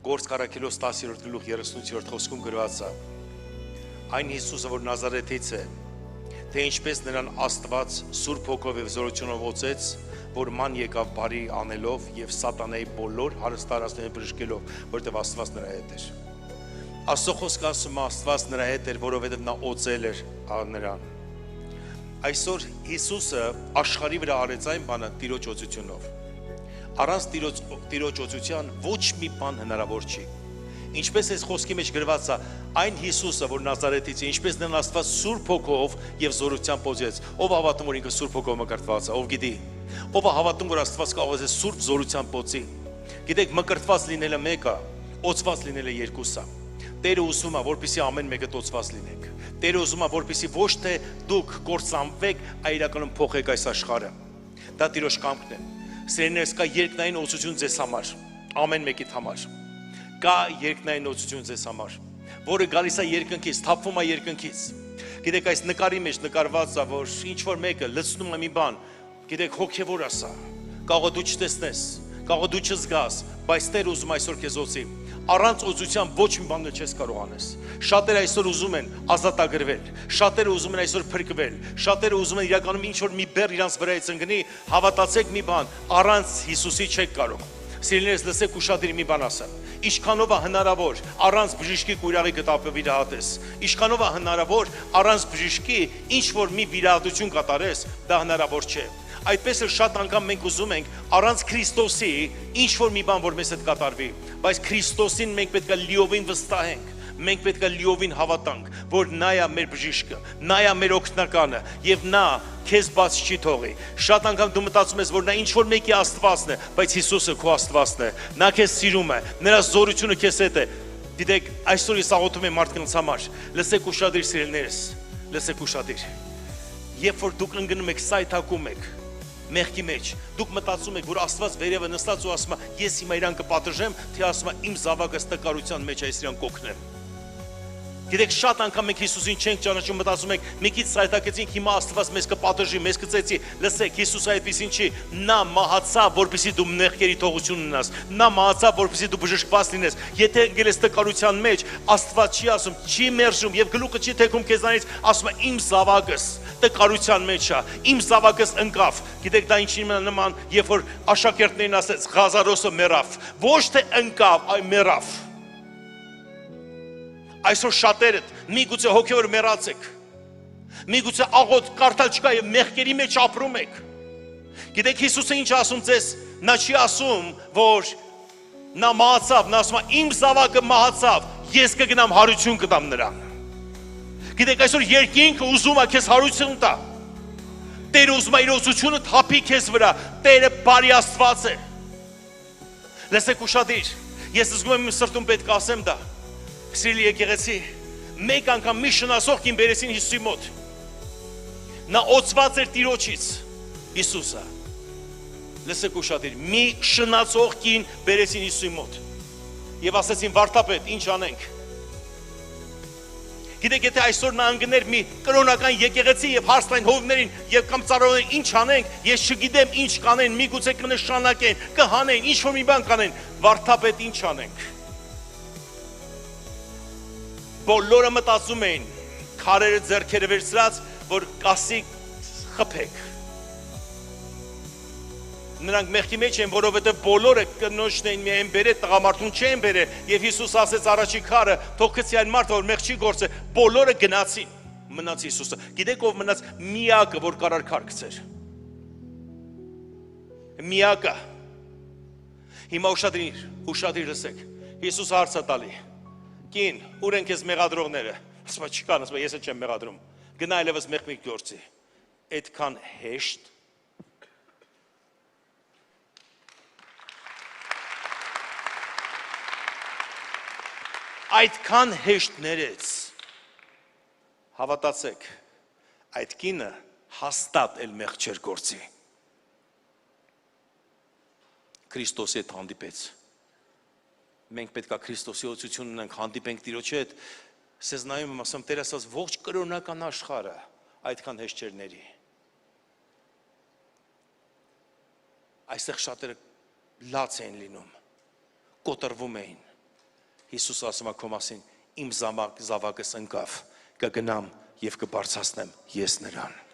Գործ Կարաքելոս 10:38 խոսքում գրված է. Այն Հիսուսը, որ Նազարեթից է, թե ինչպես նրան Աստված Սուրբ Հոգով եւ զորությունով օծեց, որ ման եկավ բարի անելով եւ սատանայի բոլոր հարստարածները բժշկելով, որտեղ Աստված նրա հետ էր։ Աստծո խոսքը ասում է Աստված նրա հետ էր, որովհետեւ նա օծել էր նրան։ Այսօր Հիսուսը աշխարհի վրա արեց այն բանը Տիրոջ օծությունով։ Առանց Տիրոջ օծության ոչ մի բան հնարավոր չի։ Ինչպես այս խոսքի մեջ գրված է, այն Հիսուսը, որ Նազարեթից է, ինչպես նրան Աստված Սուրբ Հոգով եւ զորությամբ օծեց, ով հավատում որ ինքը Սուրբ Հոգով մկրտված է, ով գիտի, ով է հավատում որ Աստված կարող է Սուրբ զորությամբ օծի։ Գիտեք, մկրտված լինելը մեկը, օծված լինելը երկուսը։ Տերը ուզում է, որպեսզի ամեն մեկը օծված լինենք։ Տերը ուզում է, որպեսզի ոչ թե դուք կործանվեք, այլ իրականում փոխեք այս աշխարհը։ Դա Տիրոջ կամքն է։ Սերներս, կա երկնային օծություն ձեզ համար, ամեն մեկիդ համար։ Կա երկնային օծություն ձեզ համար, որը գալիս է երկնքից, թափվում է երկնքից։ Գիտեք, այս նկարի մեջ նկարված է, որ ինչ որ մեկը լցնում է մի բան, գիտեք, հոգևոր է սա։ Կարող է դու չտեսնես, կարող է դու չզգաս, բայց Տեր ուզում այսօր քեզ օծի։ Առանց օծության ոչ մի բան չես կարող անես։ Շատերը այսօր ուզում են ազատագրվել, շատերը ուզում են այսօր փրկվել, շատերը ուզում են իրականում ինչ որ մի բեռ իրանց վրայից ընկնի, հավատացեք մի բան, առանց Հիսուսի չեք կարող։ Սիրելիներս, լսեք ուշադիր մի բան ասեմ։ Ինչքանով է հնարավոր առանց բժշկի կույրաղի կտապը վիրահատես։ Ինչքանով է հնարավոր առանց բժշկի ինչ որ մի վիրահատություն կատարես, դա հնարավոր չէ։ Այդպես էլ շատ անգամ մենք ուզում ենք առանց Քրիստոսի ինչ որ մի բան որ մեզ հետ կատարվի, բայց Քրիստոսին մենք պետք է լիովին վստահենք, մենք պետք է լիովին հավատանք, որ նա է մեր բժիշկը, նա է մեր օգնականը եւ նա քեզ բաց չի թողի։ Շատ անգամ դու մտածում ես, որ նա ինչ որ մեկի Աստվածն է, բայց Հիսուսը քո Աստվածն է։ Նա քեզ սիրում է, նրա զորությունը քեզ հետ է։ Գիտեք, այսօր ես աղոթում եմ մարդկանց համար, լսեք ուշադիր սիրելիներս, լսեք ուշադիր։ Երբ որ դուք ընկնում եք, սայթակում եք մեղքի մեջ, դուք մտածում եք, որ Աստված վերևը նստած ու ասում է, ես հիմա իրան կպատժեմ, թե ասում է, իմ զավակս տկարության մեջ է, ես իրան կօգնեմ։ Գիտեք, շատ անգամ մենք Հիսուսին չենք ճանաչում, մտածում ենք, մի քիչ սայթակեցինք, հիմա Աստված մեզ կպատժի, մեզ կծեծի։ Լսեք, Հիսուսը այդպեսին չի, նա մահացավ, որպեսզի դու մեղքերի թողություն ունենաս։ Նա մահացավ, որպեսզի դու բժշկված լինես։ Եթե ընկել ես տկարության մեջ, Աստված չի ասում, չի մերժում եւ գլուխը չի թեքում քեզանից, ասում է, իմ զավակս տկարության մեջ է, իմ զավակս ընկավ։ Գիտեք, դա ինչին նման, երբ որ աշակերտներին ասեց, Ղազարոսը մեռավ, ոչ թե ընկավ, այլ մեռավ։ Այսօր շատերդ միգուցե հոգևոր մեռած եք, միգուցե աղոթ կարդալ չկա եւ մեղքերի մեջ ապրում եք։ Գիտեք, Հիսուսը ինչ ասում ձեզ, նա չի ասում, որ նա մահացավ, նա ասում է, իմ զավակը մահացավ, ես կգնամ հարություն կտամ նրան։ Գիտեք, այսօր երկինքը ուզում է քեզ հարություն տա։ Տերը ուզում է իր օծությունը թափի քեզ վրա։ Տերը բարի Աստված է։ Լսեք ուշադիր, ես զգում եմ իմ սրտում պետք է ասեմ դա։ Սիրելի եկեղեցի, մեկ անգամ մի շնացող կին բերեցին Հիսուսի մոտ։ Նա օծված էր Տիրոջից, Հիսուսը։ Լսեք ուշադիր, մի շնացող կին բերեցին Հիսուսի մոտ։ Եվ ասեցին, վարդապետ, ինչ անենք։ Գիտեք, եթե այսօր նա ընկներ մի կրոնական եկեղեցի եւ հարստային հովիվներին եւ կամ ծառայողներին ինչ անենք, ես չգիտեմ ինչ կանեն, միգուցե կնշանակեն, կհանեն, ինչ որ մի բան կանեն, վարդապետ ինչ անենք։ Բոլորը մտածում էին, քարերը ձեռքերը վերցրած, որ կասի խփեք։ Նրանք մեղքի մեջ են, որովհետև բոլորը կնոջն են միայն բերել, տղամարդուն չեն բերել, եւ Հիսուս ասեց առաջի քարը, թող գցի այն մարդը, որ մեղ չի գործել, բոլորը գնացին, մնաց Հիսուսը։ Գիտեք ով մնաց, միակը, որ կարար քար գցեր։ Միակը։ Հիմա ուշադիր լսեք։ Հիսուս հարց է տալի։ Կին, ուր են քեզ մեղադրողները։ Ասում է չկան, ասում է ես չեմ մեղադրում։ Գնա այլևս մեղ մի գործի։ Այդքան հեշտ այդքան հեշտներեց, հավատացեք, այդ կինը հաստատ էլ մեղ չեր գործի, Քրիստոսի հետ հանդիպեց, մենք պետք է Քրիստոսի օծություն ունենք, հանդիպենք Տիրոջի հետ, սեզ նայում եմ ասում, Տեր ասած, ողջ կրոնական աշխարհը այդքան հեշտ չեր ների, այստեղ շատերը լաց էին լինում, կոտրվում էին, Հիսուս ասում է քո մասին, իմ զավակս ընկավ, կգնամ եւ կբարձրացնեմ ես նրան։